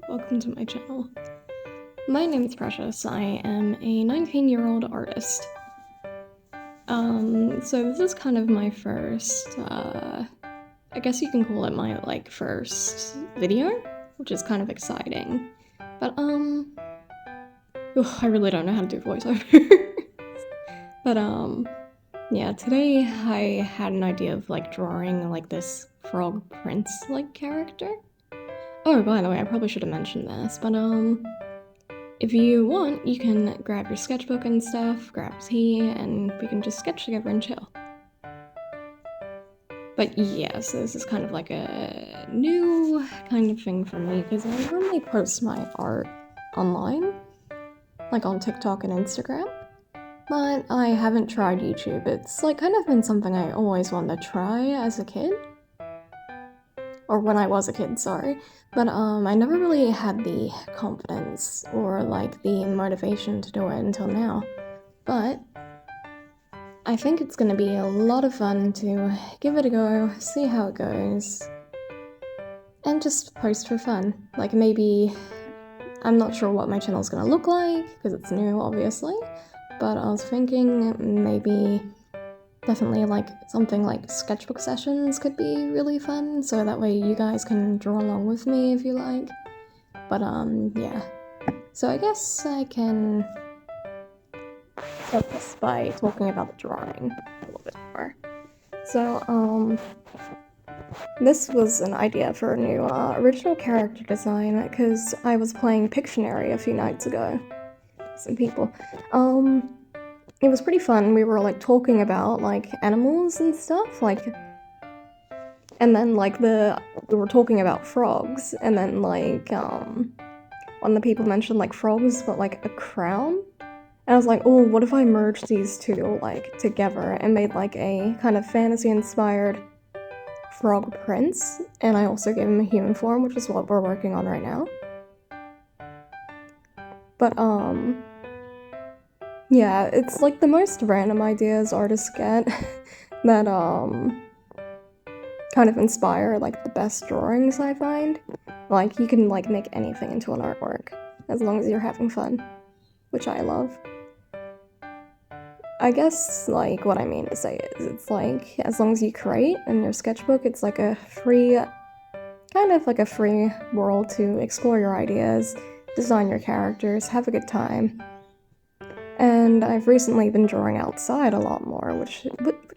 welcome to my channel. My name is Precious. I am a 19-year-old artist. So this is kind of my first, I guess you can call it my, first video, which is kind of exciting. But, I really don't know how to do voiceover. But, yeah, today I had an idea of, drawing, this frog prince-like character. Oh, by the way, I probably should have mentioned this, but, if you want, you can grab your sketchbook and stuff, grab tea, and we can just sketch together and chill. But yeah, so this is kind of like a new kind of thing for me, because I normally post my art online, like on TikTok and Instagram, but I haven't tried YouTube. It's kind of been something I always wanted to try as a kid. Or when I was a kid, sorry. But I never really had the confidence or the motivation to do it until now. But I think it's gonna be a lot of fun to give it a go, see how it goes, and just post for fun. Maybe, I'm not sure what my channel's gonna look like, because it's new, obviously, but I was thinking maybe definitely something like sketchbook sessions could be really fun, so that way you guys can draw along with me if you like. But yeah. So I guess I can start this by talking about the drawing a little bit more. So this was an idea for a new original character design, because I was playing Pictionary a few nights ago. Some people. It was pretty fun. We were talking about animals and stuff, and then we were talking about frogs, and then one of the people mentioned frogs but a crown, and I was like, oh, what if I merged these two together and made a kind of fantasy inspired frog prince, and I also gave him a human form, which is what we're working on right now. But yeah, it's the most random ideas artists get that kind of inspire the best drawings, I find. You can make anything into an artwork as long as you're having fun, which I love. I guess what I mean to say is it's as long as you create in your sketchbook, it's a free, kind of a free world to explore your ideas, design your characters, have a good time. And I've recently been drawing outside a lot more, which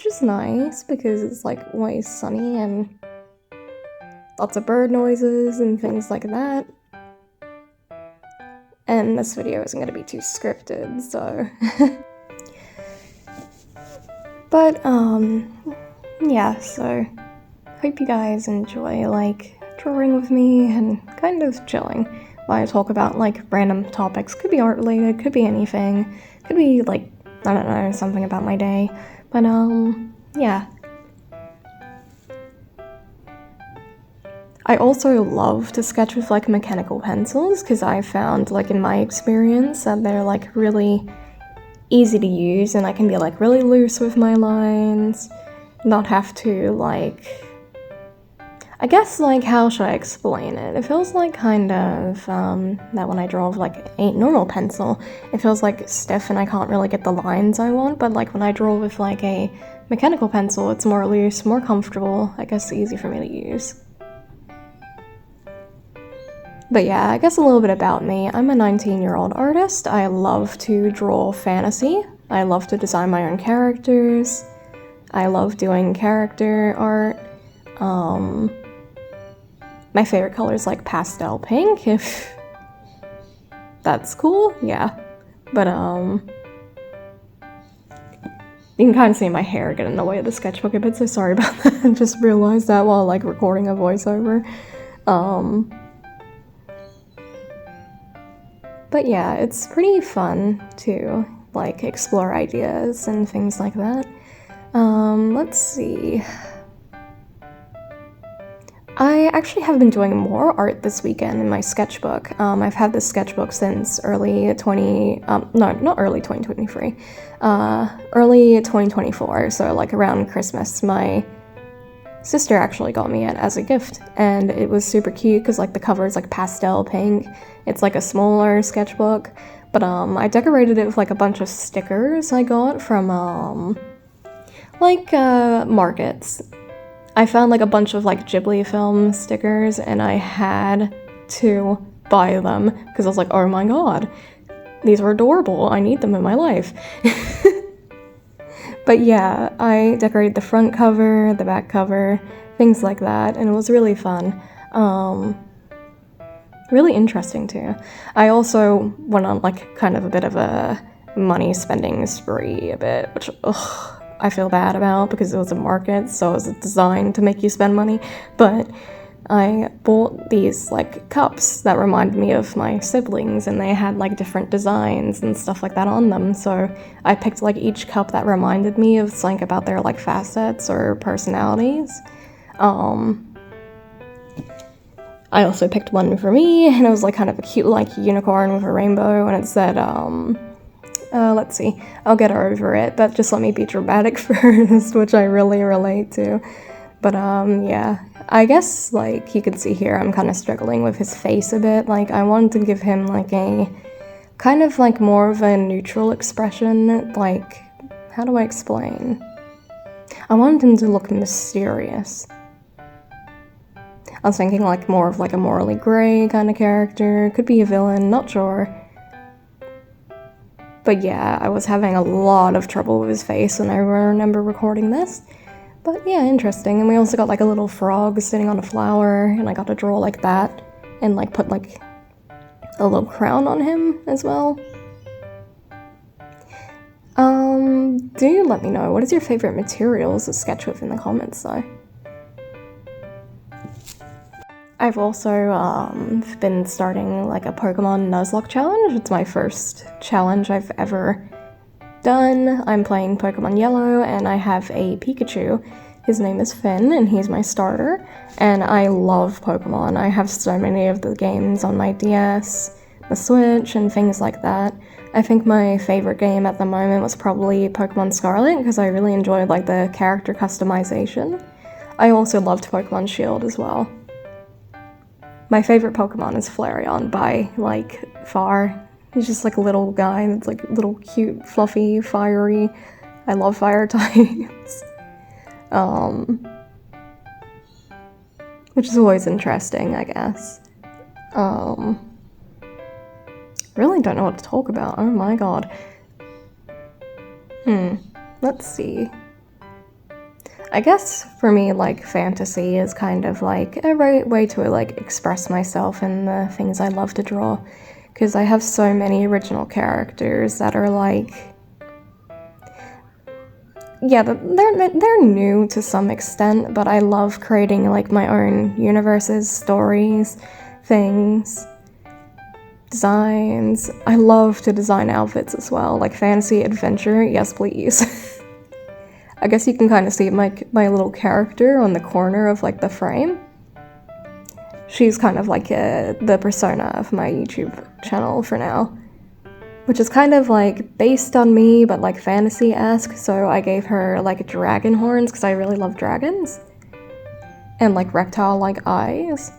is nice, because it's always sunny and lots of bird noises and things like that. And this video isn't going to be too scripted, so... But, yeah, so hope you guys enjoy, drawing with me and kind of chilling while I talk about, random topics. Could be art-related, could be anything, could be, I don't know, something about my day, but, yeah. I also love to sketch with, mechanical pencils, because I found, in my experience, that they're, really easy to use, and I can be, really loose with my lines, not have to, I guess, how should I explain it? It feels kind of, that when I draw with, a normal pencil, it feels, stiff and I can't really get the lines I want, but, when I draw with, a mechanical pencil, it's more loose, more comfortable, I guess easy for me to use. But yeah, I guess a little bit about me. I'm a 19-year-old artist. I love to draw fantasy. I love to design my own characters. I love doing character art. My favorite color is pastel pink, if that's cool, yeah. But you can kind of see my hair get in the way of the sketchbook a bit, so sorry about that. I just realized that while recording a voiceover. But yeah, it's pretty fun to explore ideas and things like that. Let's see. I actually have been doing more art this weekend in my sketchbook. I've had this sketchbook since early 2024, so around Christmas. My sister actually got me it as a gift, and it was super cute because like the cover is like pastel pink. It's like a smaller sketchbook, but I decorated it with like a bunch of stickers I got from markets. I found like a bunch of like Ghibli film stickers, and I had to buy them because I was like, oh my god, these are adorable, I need them in my life. But yeah, I decorated the front cover, the back cover, things like that, and it was really fun. Really interesting too. I also went on like kind of a bit of a money spending spree a bit, which I feel bad about because it was a market, so it was designed to make you spend money. But I bought these like cups that reminded me of my siblings, and they had like different designs and stuff like that on them. So I picked like each cup that reminded me of something about their like facets or personalities. I also picked one for me, and it was like kind of a cute like unicorn with a rainbow, and it said let's see, I'll get over it, but just let me be dramatic first, which I really relate to. But yeah, I guess like you can see here I'm kind of struggling with his face a bit. Like I wanted to give him like a kind of like more of a neutral expression. Like, how do I explain? I wanted him to look mysterious. I was thinking like more of like a morally grey kind of character. Could be a villain, not sure. But yeah, I was having a lot of trouble with his face when I remember recording this. But yeah, interesting. And we also got like a little frog sitting on a flower, and I got to draw like that and like put like a little crown on him as well. Do let me know, what is your favorite materials to sketch with in the comments though? I've also been starting like a Pokemon Nuzlocke challenge. It's my first challenge I've ever done. I'm playing Pokemon Yellow, and I have a Pikachu. His name is Finn, and he's my starter, and I love Pokemon. I have so many of the games on my DS, the Switch, and things like that. I think my favorite game at the moment was probably Pokemon Scarlet, because I really enjoyed like the character customization. I also loved Pokemon Shield as well. My favorite Pokemon is Flareon by like far. He's just like a little guy that's like little cute, fluffy, fiery. I love fire types. Which is always interesting, I guess. Really don't know what to talk about. Oh my god. Let's see. I guess for me, like, fantasy is kind of like a right way to like express myself in the things I love to draw, because I have so many original characters that are like, yeah, they're new to some extent, but I love creating like my own universes, stories, things, designs. I love to design outfits as well, like fantasy adventure, yes please. I guess you can kind of see my little character on the corner of like the frame. She's kind of like the persona of my YouTube channel for now, which is kind of like based on me, but like fantasy-esque, so I gave her like dragon horns because I really love dragons, and like reptile-like eyes.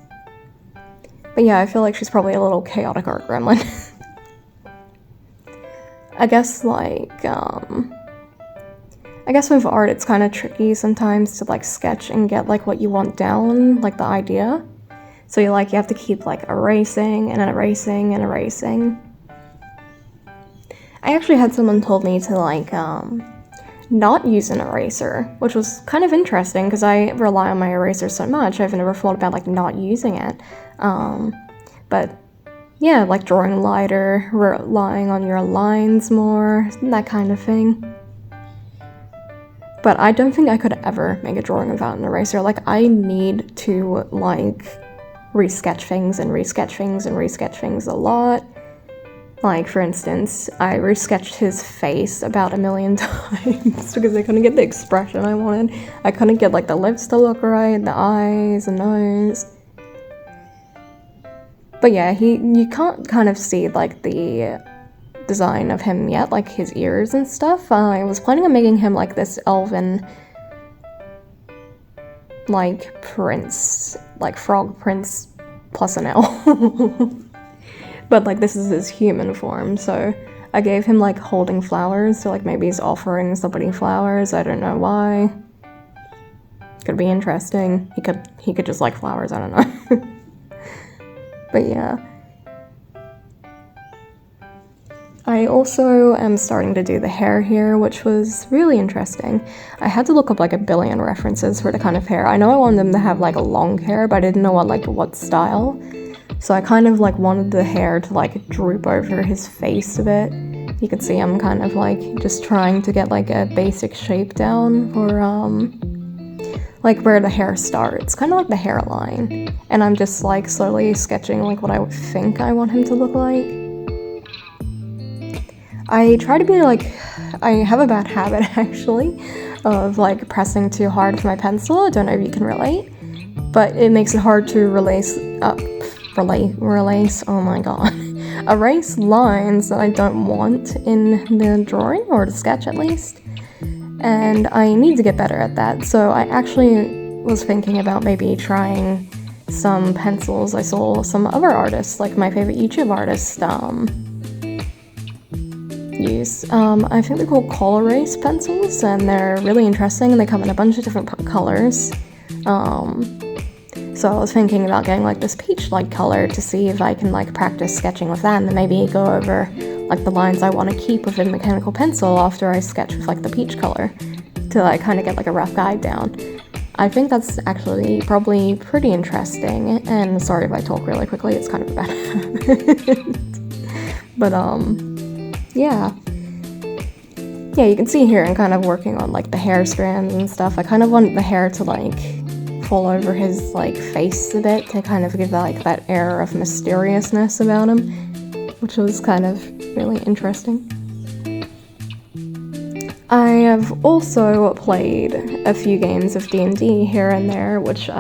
But yeah, I feel like she's probably a little chaotic art gremlin. I guess like, I guess with art it's kind of tricky sometimes to like sketch and get like what you want down, like the idea. So you have to keep like erasing and erasing and erasing. I actually had someone told me to like not use an eraser, which was kind of interesting because I rely on my eraser so much. I've never thought about like not using it. But yeah, like drawing lighter, relying on your lines more, that kind of thing. But I don't think I could ever make a drawing without an eraser. Like, I need to like resketch things and resketch things and resketch things a lot. Like, for instance, I resketched his face about 1,000,000 times because I couldn't get the expression I wanted. I couldn't get like the lips to look right, the eyes, the nose. But yeah, you can't kind of see like the design of him yet, like his ears and stuff. I was planning on making him like this elven like prince, like frog prince plus an L. But like this is his human form, so I gave him like holding flowers, so like maybe he's offering somebody flowers, I don't know why. Could be interesting. He could just like flowers, I don't know. But yeah. I also am starting to do the hair here, which was really interesting. I had to look up like a billion references for the kind of hair. I know I wanted them to have like a long hair, but I didn't know what style. So I kind of like wanted the hair to like droop over his face a bit. You could see I'm kind of like just trying to get like a basic shape down for like where the hair starts, kind of like the hairline. And I'm just like slowly sketching like what I think I want him to look like. I try to be like, I have a bad habit actually of like pressing too hard with my pencil. I don't know if you can relate, but it makes it hard to erase lines that I don't want in the drawing, or the sketch at least. And I need to get better at that. So I actually was thinking about maybe trying some pencils I saw some other artists, like my favorite YouTube artist, use. I think they're called color erase pencils, and they're really interesting, and they come in a bunch of different colors. So I was thinking about getting like this peach-like color to see if I can like practice sketching with that, and then maybe go over like the lines I want to keep with a mechanical pencil after I sketch with like the peach color, to like kind of get like a rough guide down. I think that's actually probably pretty interesting, and sorry if I talk really quickly, it's kind of a bad habit. But yeah, you can see here I'm kind of working on like the hair strands and stuff. I kind of want the hair to like fall over his like face a bit to kind of give like that air of mysteriousness about him, which was kind of really interesting. I have also played a few games of D&D here and there, which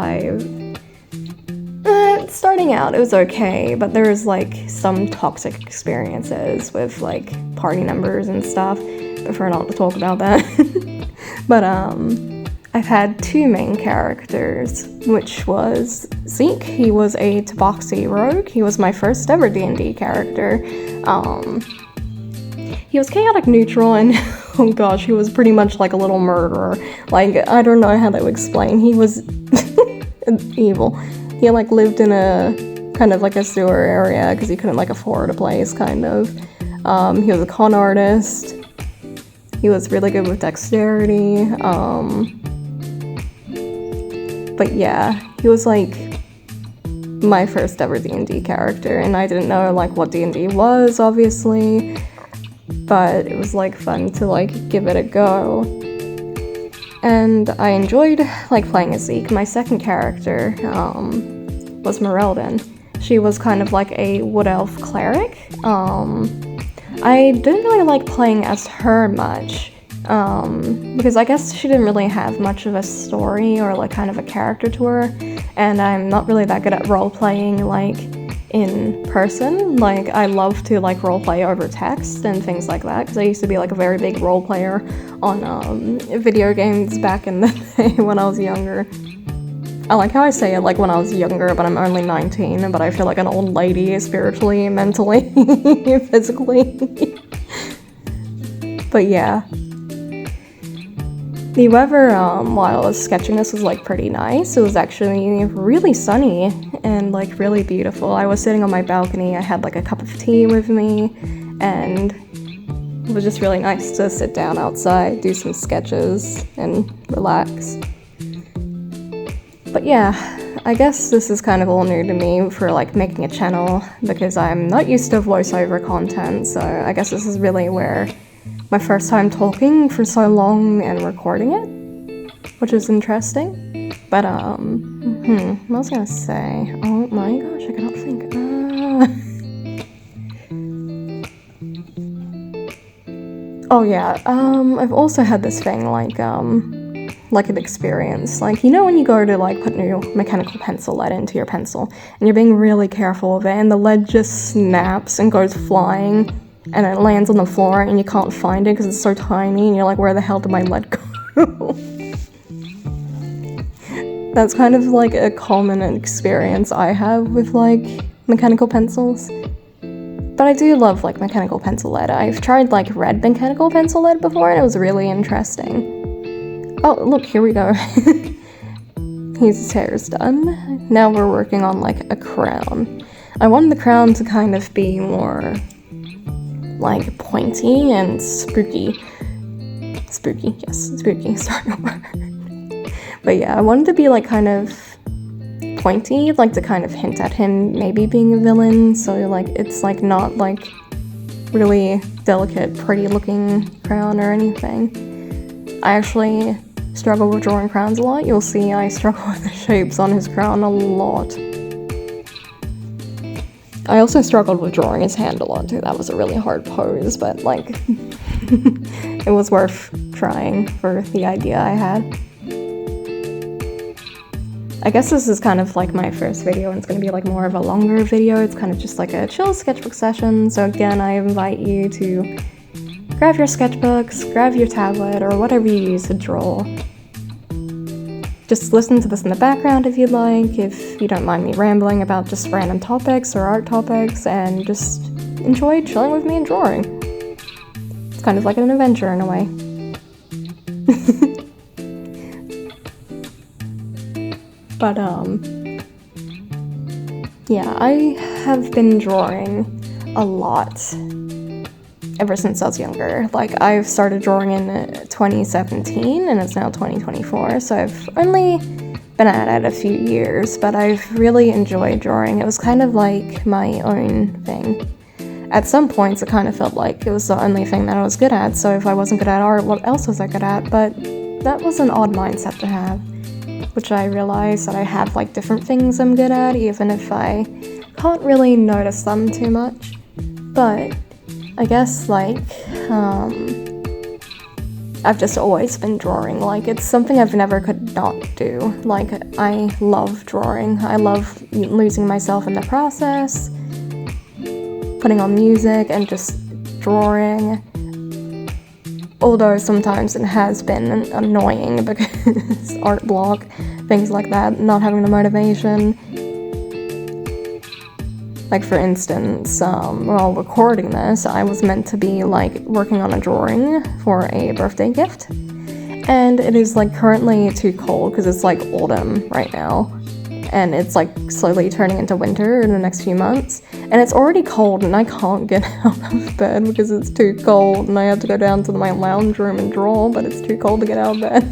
starting out, it was okay, but there was like some toxic experiences with like party members and stuff. Prefer not to talk about that. But I've had two main characters, which was Zeke. He was a Tabaxi rogue. He was my first ever D&D character. He was chaotic neutral, and oh gosh, he was pretty much like a little murderer. Like, I don't know how to explain. He was evil. He like lived in a kind of like a sewer area because he couldn't like afford a place, kind of. He was a con artist. He was really good with dexterity. But yeah, he was like my first ever D&D character, and I didn't know like what D&D was, obviously, but it was like fun to like give it a go. And I enjoyed like playing as Zeke. My second character was Merelden. She was kind of like a wood elf cleric. I didn't really like playing as her much, because I guess she didn't really have much of a story or like kind of a character to her, and I'm not really that good at role-playing like in person. Like, I love to like role-play over text and things like that, because I used to be like a very big role player on video games back in the day when I was younger. I like how I say it like when I was younger, but I'm only 19, but I feel like an old lady spiritually, mentally, physically. But yeah. The weather while I was sketching this was like pretty nice. It was actually really sunny and like really beautiful. I was sitting on my balcony, I had like a cup of tea with me, and it was just really nice to sit down outside, do some sketches, and relax. But yeah, I guess this is kind of all new to me for like making a channel, because I'm not used to voiceover content, so I guess this is really where my first time talking for so long and recording it, which is interesting. But what was I gonna say? Oh my gosh, I cannot think. Oh yeah, I've also had this thing like an experience. Like, you know when you go to like put new mechanical pencil lead into your pencil, and you're being really careful of it, and the lead just snaps and goes flying, and it lands on the floor, and you can't find it because it's so tiny, and you're like, where the hell did my lead go? That's kind of like a common experience I have with like mechanical pencils. But I do love like mechanical pencil lead. I've tried like red mechanical pencil lead before and it was really interesting. Oh, look, here we go. His hair's done. Now we're working on like a crown. I wanted the crown to kind of be more like pointy and spooky. Spooky, yes, spooky, sorry. But yeah, I wanted to be like kind of pointy, like to kind of hint at him maybe being a villain, so like it's like not like really delicate, pretty looking crown or anything. I actually struggle with drawing crowns a lot. You'll see I struggle with the shapes on his crown a lot. I also struggled with drawing his hand a lot too. That was a really hard pose, but like it was worth trying for the idea I had. I guess this is kind of like my first video and it's going to be like more of a longer video. It's kind of just like a chill sketchbook session. So again, I invite you to grab your sketchbooks, grab your tablet, or whatever you use to draw. Just listen to this in the background if you'd like, if you don't mind me rambling about just random topics or art topics, and just enjoy chilling with me and drawing. It's kind of like an adventure in a way. But, yeah, I have been drawing a lot ever since I was younger. Like, I've started drawing in 2017, and it's now 2024, so I've only been at it a few years, but I've really enjoyed drawing. It was kind of like my own thing. At some points, it kind of felt like it was the only thing that I was good at, so if I wasn't good at art, what else was I good at? But that was an odd mindset to have, which I realized that I have like different things I'm good at, even if I can't really notice them too much. But I guess like I've just always been drawing. Like it's something I've never could not do. Like I love drawing. I love losing myself in the process, putting on music and just drawing. Although sometimes it has been annoying because art block, things like that, not having the motivation. Like for instance, while recording this, I was meant to be like working on a drawing for a birthday gift. And it is like currently too cold because it's like autumn right now. And it's like slowly turning into winter in the next few months. And it's already cold and I can't get out of bed because it's too cold and I have to go down to my lounge room and draw, but it's too cold to get out of bed.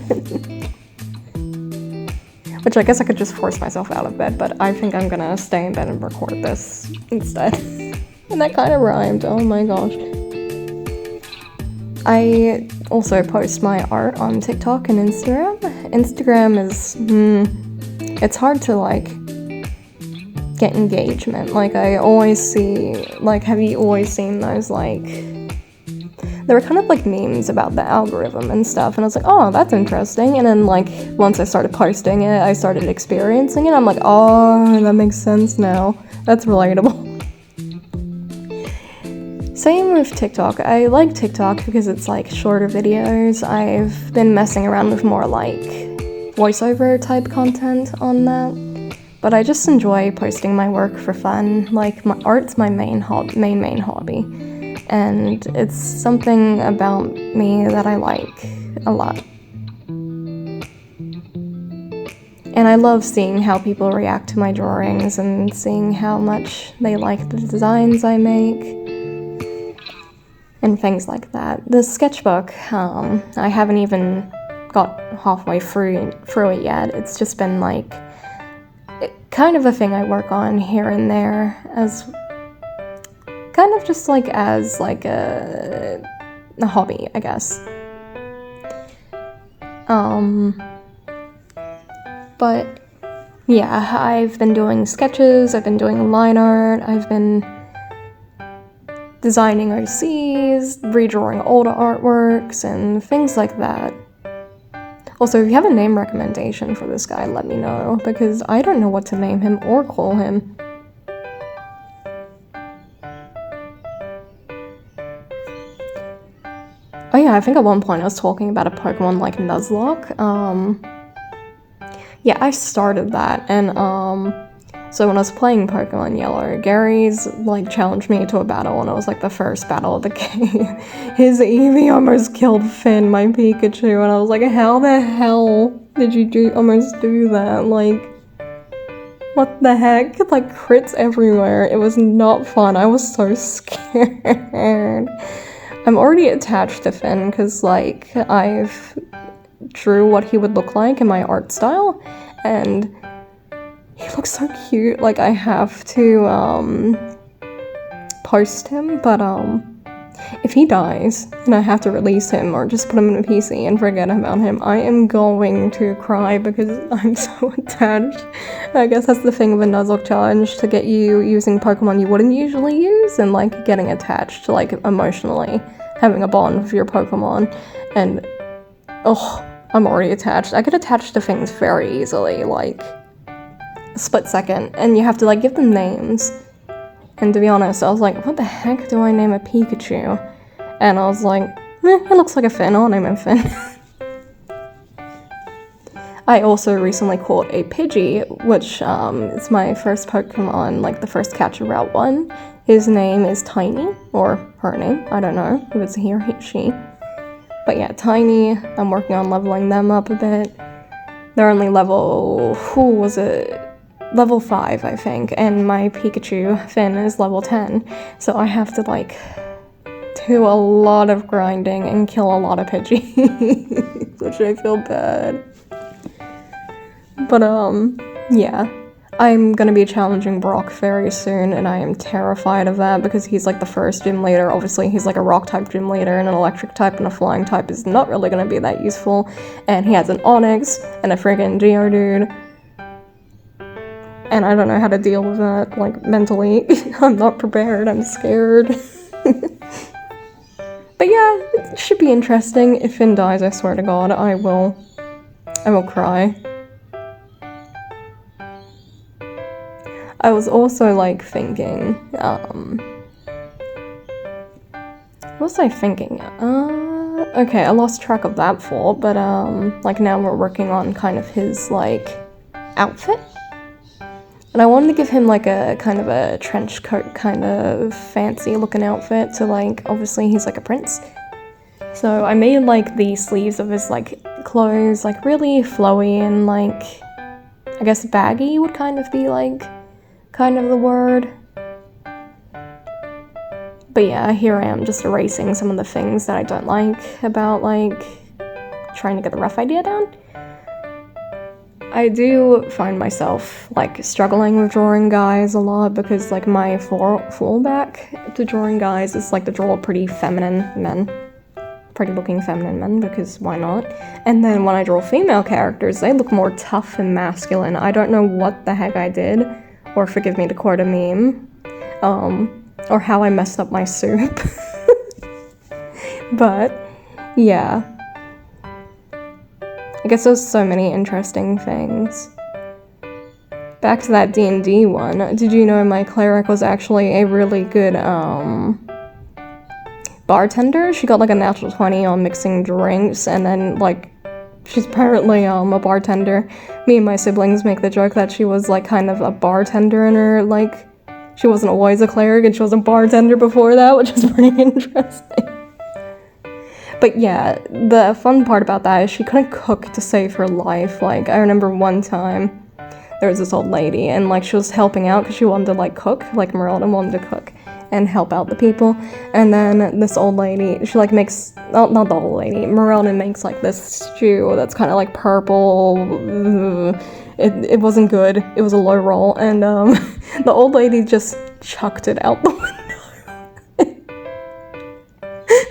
Which I guess I could just force myself out of bed, but I think I'm gonna stay in bed and record this instead. And that kind of rhymed, oh my gosh. I also post my art on TikTok and Instagram. Instagram is, it's hard to like get engagement. Like I always see, like have you always seen those like, there were kind of like memes about the algorithm and stuff and I was like, oh, that's interesting. And then like once I started posting it, I started experiencing it. I'm like, oh, that makes sense now. That's relatable. Same with TikTok. I like TikTok because it's like shorter videos. I've been messing around with more like voiceover type content on that, but I just enjoy posting my work for fun. Like my art's my main hobby, and it's something about me that I like a lot. And I love seeing how people react to my drawings and seeing how much they like the designs I make and things like that. The sketchbook, I haven't even got halfway through it yet. It's just been like kind of a thing I work on here and there as kind of just like as like a hobby, I guess. But yeah, I've been doing sketches, I've been doing line art, I've been designing OCs, redrawing older artworks, and things like that. Also, if you have a name recommendation for this guy, let me know, because I don't know what to name him or call him. Oh yeah, I think at one point I was talking about a Pokemon like Nuzlocke. yeah, I started that, and so when I was playing Pokemon Yellow, Gary's like challenged me to a battle, and it was like the first battle of the game. His Eevee almost killed Finn, my Pikachu, and I was like, how the hell did you almost do that? Like, what the heck? Like, crits everywhere. It was not fun. I was so scared. I'm already attached to Finn because, like, I've drew what he would look like in my art style, and he looks so cute. Like, I have to, post him, but, if he dies and I have to release him or just put him in a PC and forget about him, I am going to cry because I'm so attached. I guess that's the thing of a Nuzlocke challenge, to get you using Pokemon you wouldn't usually use and, like, getting attached, like, emotionally, having a bond with your Pokemon, and, oh, I'm already attached. I get attached to things very easily, like, a split second, and you have to, like, give them names. And to be honest, I was like, what the heck do I name a Pikachu? And I was like, it looks like a Finn, I'll name him Finn. I also recently caught a Pidgey, which is my first Pokemon, like the first catch of Route 1. His name is Tiny, or her name, I don't know if it's he or she. But yeah, Tiny, I'm working on leveling them up a bit. They're only level, level 5, I think, and my Pikachu, Finn, is level 10, so I have to, like, do a lot of grinding and kill a lot of Pidgeys, which I feel bad. But, yeah. I'm gonna be challenging Brock very soon, and I am terrified of that because he's, like, the first gym leader. Obviously, he's, like, a rock-type gym leader, and an electric type and a flying type is not really gonna be that useful, and he has an Onix and a friggin' Geodude. And I don't know how to deal with that, like, mentally. I'm not prepared, I'm scared. But yeah, it should be interesting. If Finn dies, I swear to God, I will cry. I was also, like, thinking, what was I thinking? Okay, I lost track of that thought, but, like, now we're working on kind of his, like, outfit. And I wanted to give him, like, a kind of a trench coat kind of fancy looking outfit, so, like, obviously he's, like, a prince. So I made, like, the sleeves of his, like, clothes, like, really flowy and, like, I guess baggy would kind of be, like, kind of the word. But yeah, here I am just erasing some of the things that I don't like about, like, trying to get the rough idea down. I do find myself, like, struggling with drawing guys a lot because, like, my fallback to drawing guys is, like, to draw pretty feminine men. Pretty looking feminine men, because why not? And then when I draw female characters, they look more tough and masculine. I don't know what the heck I did, or forgive me to quote a meme, or how I messed up my soup. But, yeah. I guess there's so many interesting things. Back to that D&D one, did you know my cleric was actually a really good, bartender? She got, like, a natural 20 on mixing drinks, and then, like, she's apparently, a bartender. Me and my siblings make the joke that she was, like, kind of a bartender in her, like, she wasn't always a cleric, and she was a bartender before that, which is pretty interesting. But yeah, the fun part about that is she couldn't cook to save her life. Like, I remember one time, there was this old lady, and, like, she was helping out because she wanted to, like, cook, like, Merelda wanted to cook and help out the people, and then this old lady, she, like, makes, not the old lady, Merelda makes, like, this stew that's kind of, like, purple. It wasn't good, it was a low roll, and, the old lady just chucked it out the window.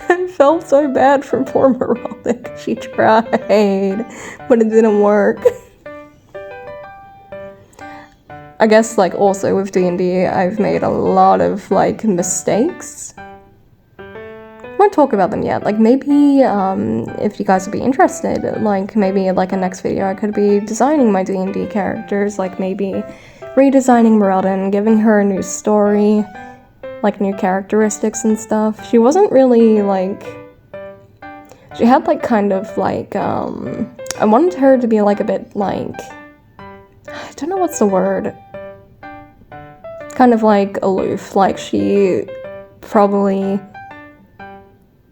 I felt so bad for poor Merelda. She tried, but it didn't work. I guess, like, also with D&D, I've made a lot of, like, mistakes. I won't talk about them yet. Like, maybe, if you guys would be interested, like, maybe, like, a next video I could be designing my D&D characters, like, maybe redesigning Merelda and giving her a new story, like, new characteristics and stuff. She wasn't really, like, she had, like, kind of, like, I wanted her to be, like, a bit, like, don't know what's the word. Kind of like aloof, like she probably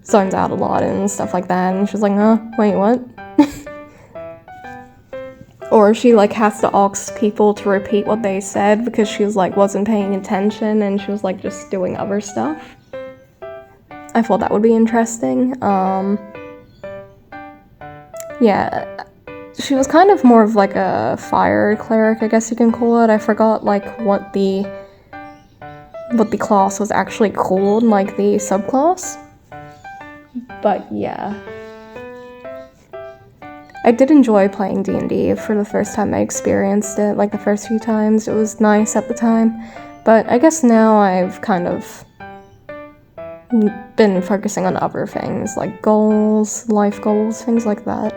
zones out a lot and stuff like that, and she's like, huh, wait, what? Or she like has to ask people to repeat what they said because she was like wasn't paying attention and she was like just doing other stuff. I thought that would be interesting. Yeah, she was kind of more of like a fire cleric, I guess you can call it. I forgot like what the class was actually called, like the subclass. But yeah. I did enjoy playing D&D for the first time I experienced it, like the first few times. It was nice at the time, but I guess now I've kind of been focusing on other things, like goals, life goals, things like that.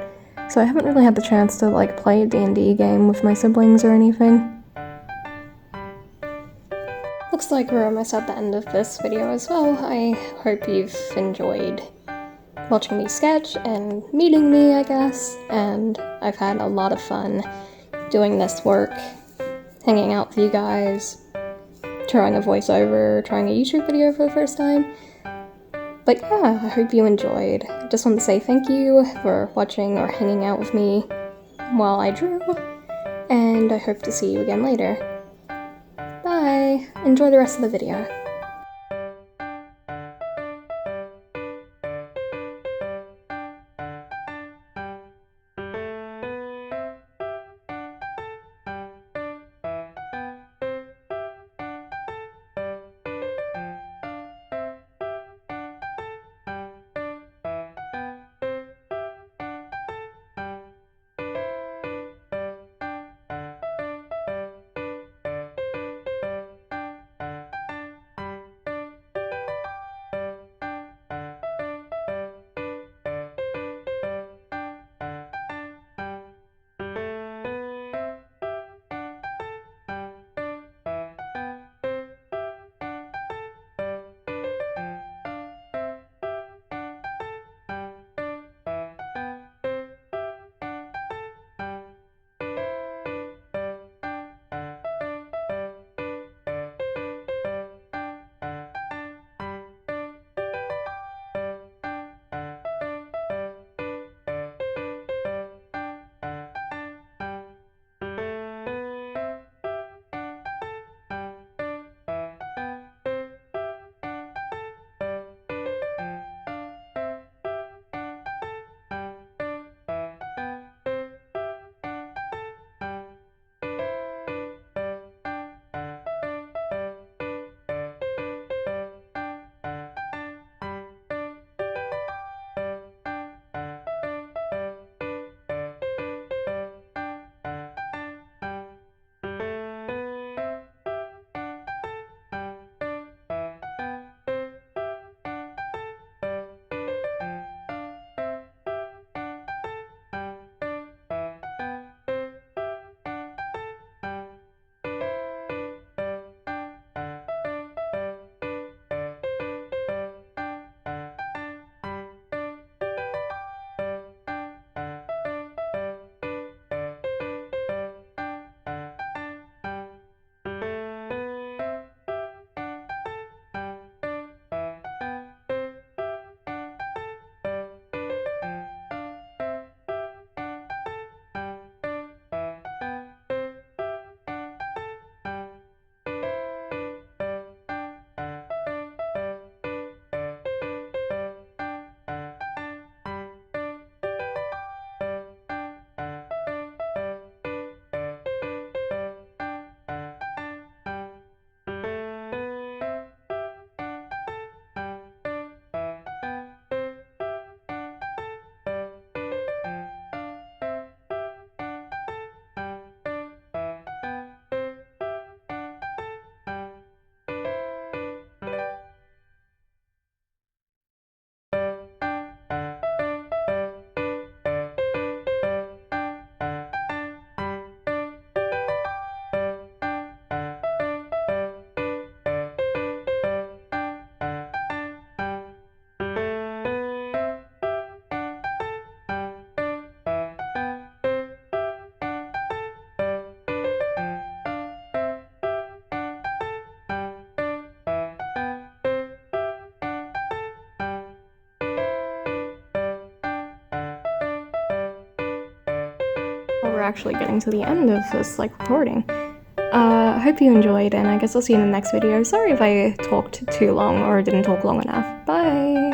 So I haven't really had the chance to like play a D&D game with my siblings or anything. Looks like we're almost at the end of this video as well. I hope you've enjoyed watching me sketch and meeting me, I guess, and I've had a lot of fun doing this work, hanging out with you guys, trying a voiceover, trying a YouTube video for the first time. But yeah, I hope you enjoyed. Just want to say thank you for watching or hanging out with me while I drew, and I hope to see you again later. Bye! Enjoy the rest of the video. we're actually getting to the end of this, like, recording. I hope you enjoyed, and I guess I'll see you in the next video. Sorry if I talked too long or didn't talk long enough. Bye!